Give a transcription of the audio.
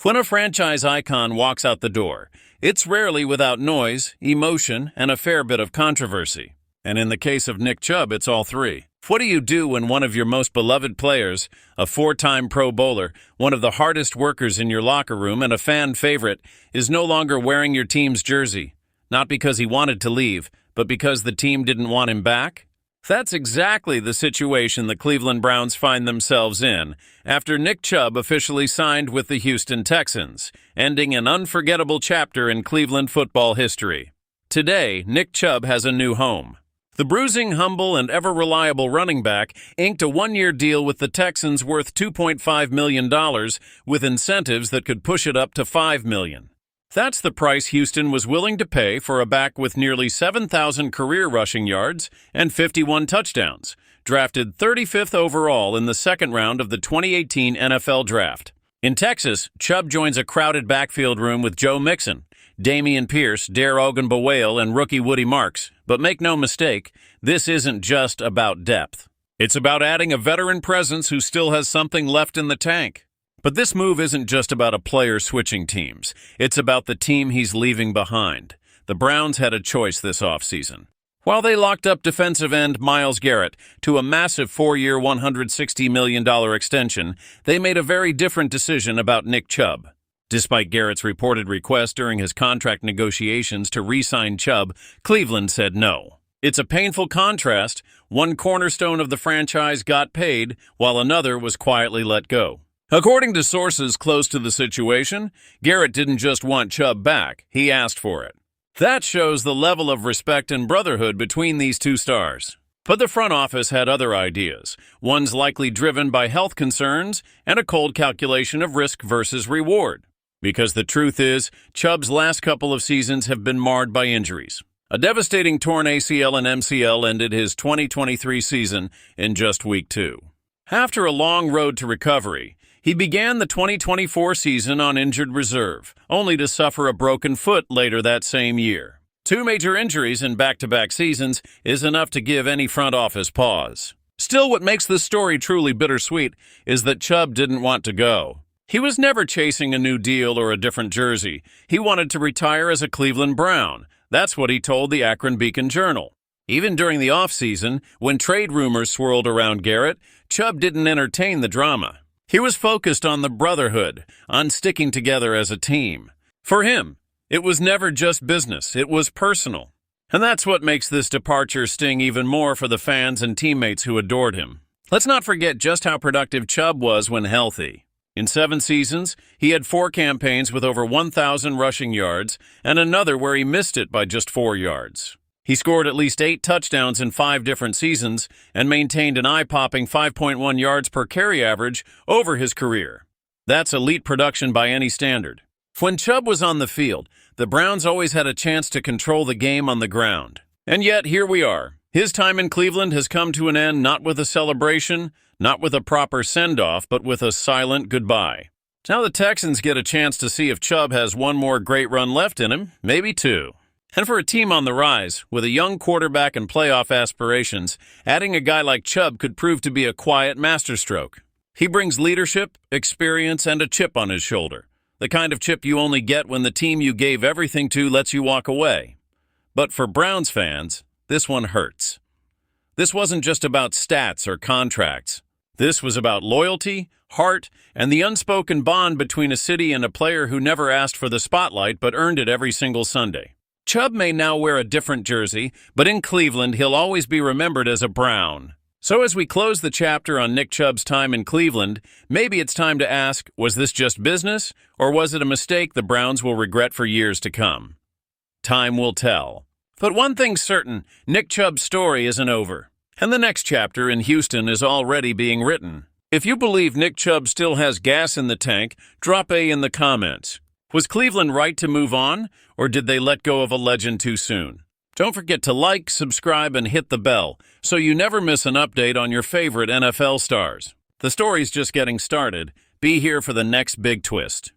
When a franchise icon walks out the door, it's rarely without noise, emotion, and a fair bit of controversy. And in the case of Nick Chubb, it's all three. What do you do when one of your most beloved players, a four-time Pro Bowler, one of the hardest workers in your locker room, and a fan favorite, is no longer wearing your team's jersey? Not because he wanted to leave, but because the team didn't want him back? That's exactly the situation the Cleveland Browns find themselves in after Nick Chubb officially signed with the Houston Texans, ending an unforgettable chapter in Cleveland football history. Today, Nick Chubb has a new home. The bruising, humble, and ever-reliable running back inked a one-year deal with the Texans worth $2.5 million with incentives that could push it up to $5 million. That's the price Houston was willing to pay for a back with nearly 7,000 career rushing yards and 51 touchdowns, drafted 35th overall in the second round of the 2018 NFL Draft. In Texas, Chubb joins a crowded backfield room with Joe Mixon, Dameon Pierce, Dare Ogunbowale, and rookie Woody Marks. But make no mistake, this isn't just about depth. It's about adding a veteran presence who still has something left in the tank. But this move isn't just about a player switching teams. It's about the team he's leaving behind. The Browns had a choice this offseason. While they locked up defensive end Myles Garrett to a massive 4-year, $160 million extension, they made a very different decision about Nick Chubb. Despite Garrett's reported request during his contract negotiations to re-sign Chubb, Cleveland said no. It's a painful contrast. One cornerstone of the franchise got paid, while another was quietly let go. According to sources close to the situation, Garrett didn't just want Chubb back, he asked for it. That shows the level of respect and brotherhood between these two stars. But the front office had other ideas, ones likely driven by health concerns and a cold calculation of risk versus reward. Because the truth is, Chubb's last couple of seasons have been marred by injuries. A devastating torn ACL and MCL ended his 2023 season in just week 2. After a long road to recovery, he began the 2024 season on injured reserve, only to suffer a broken foot later that same year. 2 major injuries in back-to-back seasons is enough to give any front office pause. Still, what makes this story truly bittersweet is that Chubb didn't want to go. He was never chasing a new deal or a different jersey. He wanted to retire as a Cleveland Brown. That's what he told the Akron Beacon-Journal. Even during the offseason, when trade rumors swirled around Garrett, Chubb didn't entertain the drama. He was focused on the brotherhood, on sticking together as a team. For him, it was never just business, it was personal. And that's what makes this departure sting even more for the fans and teammates who adored him. Let's not forget just how productive Chubb was when healthy. In 7 seasons, he had 4 campaigns with over 1,000 rushing yards and another where he missed it by just 4 yards. He scored at least 8 touchdowns in 5 different seasons and maintained an eye-popping 5.1 yards per carry average over his career. That's elite production by any standard. When Chubb was on the field, the Browns always had a chance to control the game on the ground. And yet, here we are. His time in Cleveland has come to an end not with a celebration, not with a proper send-off, but with a silent goodbye. Now the Texans get a chance to see if Chubb has one more great run left in him, maybe 2. And for a team on the rise, with a young quarterback and playoff aspirations, adding a guy like Chubb could prove to be a quiet masterstroke. He brings leadership, experience, and a chip on his shoulder. The kind of chip you only get when the team you gave everything to lets you walk away. But for Browns fans, this one hurts. This wasn't just about stats or contracts. This was about loyalty, heart, and the unspoken bond between a city and a player who never asked for the spotlight but earned it every single Sunday. Chubb may now wear a different jersey, but in Cleveland, he'll always be remembered as a Brown. So as we close the chapter on Nick Chubb's time in Cleveland, maybe it's time to ask, was this just business, or was it a mistake the Browns will regret for years to come? Time will tell. But one thing's certain, Nick Chubb's story isn't over. And the next chapter in Houston is already being written. If you believe Nick Chubb still has gas in the tank, drop A in the comments. Was Cleveland right to move on, or did they let go of a legend too soon? Don't forget to like, subscribe, and hit the bell so you never miss an update on your favorite NFL stars. The story's just getting started. Be here for the next big twist.